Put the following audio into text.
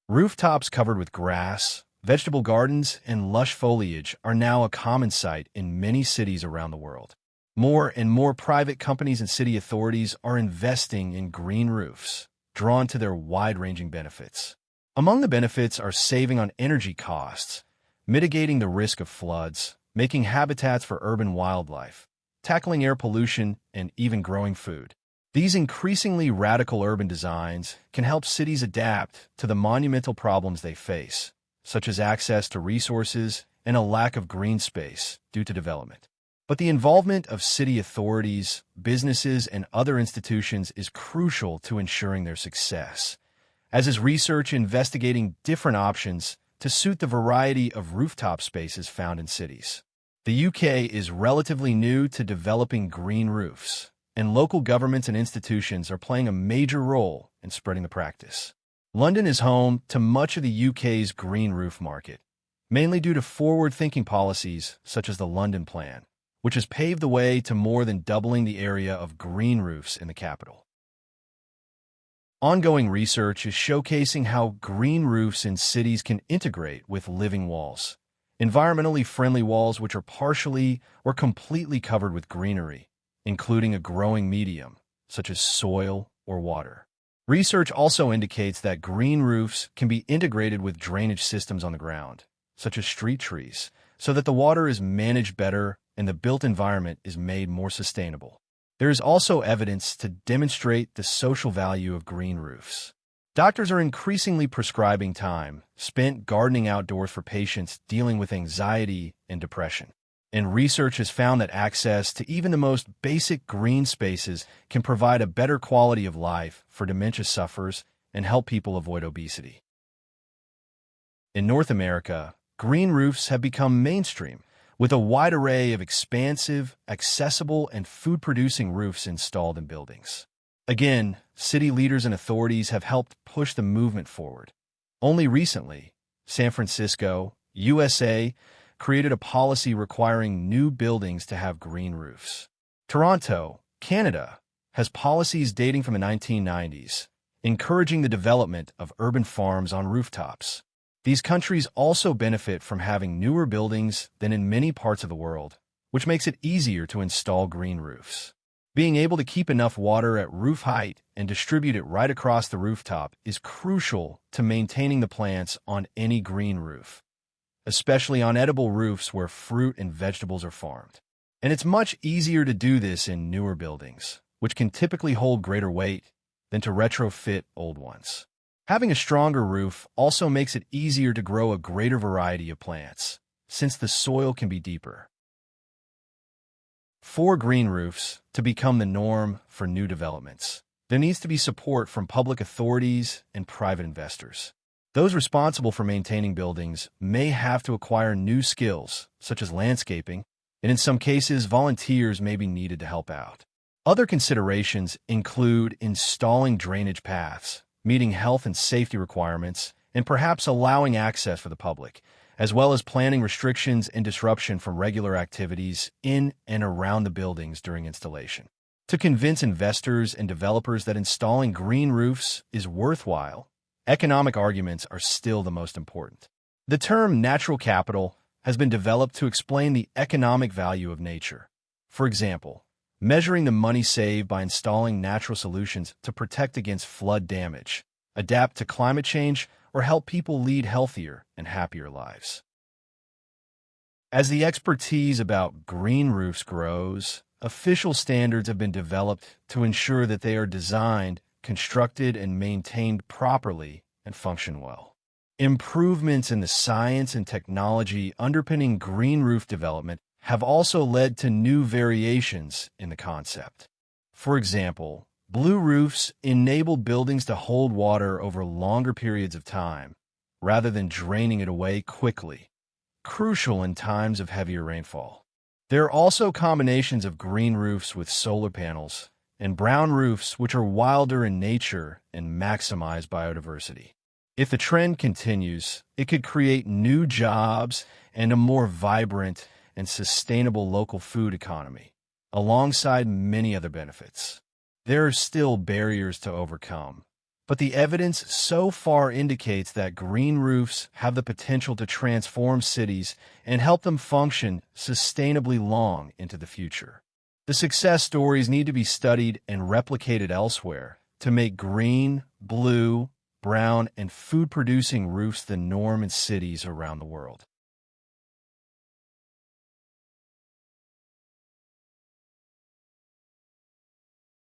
Rooftops covered with grass, vegetable gardens, and lush foliage are now a common sight in many cities around the world. More and more private companies and city authorities are investing in green roofs, drawn to their wide-ranging benefits. Among the benefits are saving on energy costs, mitigating the risk of floods, making habitats for urban wildlife, tackling air pollution, and even growing food. These increasingly radical urban designs can help cities adapt to the monumental problems they face, such as access to resources and a lack of green space due to development. But the involvement of city authorities, businesses, and other institutions is crucial to ensuring their success, as is research investigating different options to suit the variety of rooftop spaces found in cities. The UK is relatively new to developing green roofs, and local governments and institutions are playing a major role in spreading the practice. London is home to much of the UK's green roof market, mainly due to forward-thinking policies such as the London Plan, which has paved the way to more than doubling the area of green roofs in the capital. Ongoing research is showcasing how green roofs in cities can integrate with living walls, environmentally friendly walls which are partially or completely covered with greenery, including a growing medium, such as soil or water. Research also indicates that green roofs can be integrated with drainage systems on the ground, such as street trees, so that the water is managed better and the built environment is made more sustainable. There is also evidence to demonstrate the social value of green roofs. Doctors are increasingly prescribing time spent gardening outdoors for patients dealing with anxiety and depression. And research has found that access to even the most basic green spaces can provide a better quality of life for dementia sufferers and help people avoid obesity. In North America, green roofs have become mainstream, with a wide array of expansive, accessible, and food-producing roofs installed in buildings. Again, city leaders and authorities have helped push the movement forward. Only recently, San Francisco, USA, created a policy requiring new buildings to have green roofs. Toronto, Canada, has policies dating from the 1990s, encouraging the development of urban farms on rooftops. These countries also benefit from having newer buildings than in many parts of the world, which makes it easier to install green roofs. Being able to keep enough water at roof height and distribute it right across the rooftop is crucial to maintaining the plants on any green roof, especially on edible roofs where fruit and vegetables are farmed. And it's much easier to do this in newer buildings, which can typically hold greater weight, than to retrofit old ones. Having a stronger roof also makes it easier to grow a greater variety of plants, since the soil can be deeper. For green roofs to become the norm for new developments, there needs to be support from public authorities and private investors. Those responsible for maintaining buildings may have to acquire new skills, such as landscaping, and in some cases, volunteers may be needed to help out. Other considerations include installing drainage paths, meeting health and safety requirements, and perhaps allowing access for the public, as well as planning restrictions and disruption from regular activities in and around the buildings during installation. To convince investors and developers that installing green roofs is worthwhile, economic arguments are still the most important. The term natural capital has been developed to explain the economic value of nature. For example, measuring the money saved by installing natural solutions to protect against flood damage, adapt to climate change, or help people lead healthier and happier lives. As the expertise about green roofs grows, official standards have been developed to ensure that they are designed, constructed, and maintained properly and function well. Improvements in the science and technology underpinning green roof development have also led to new variations in the concept. For example, blue roofs enable buildings to hold water over longer periods of time, rather than draining it away quickly, crucial in times of heavier rainfall. There are also combinations of green roofs with solar panels and brown roofs which are wilder in nature and maximize biodiversity. If the trend continues, it could create new jobs and a more vibrant and sustainable local food economy, alongside many other benefits. There are still barriers to overcome, But the evidence so far indicates that green roofs have the potential to transform cities and help them function sustainably long into the future. The success stories need to be studied and replicated elsewhere to make green, blue, brown, and food-producing roofs the norm in cities around the world.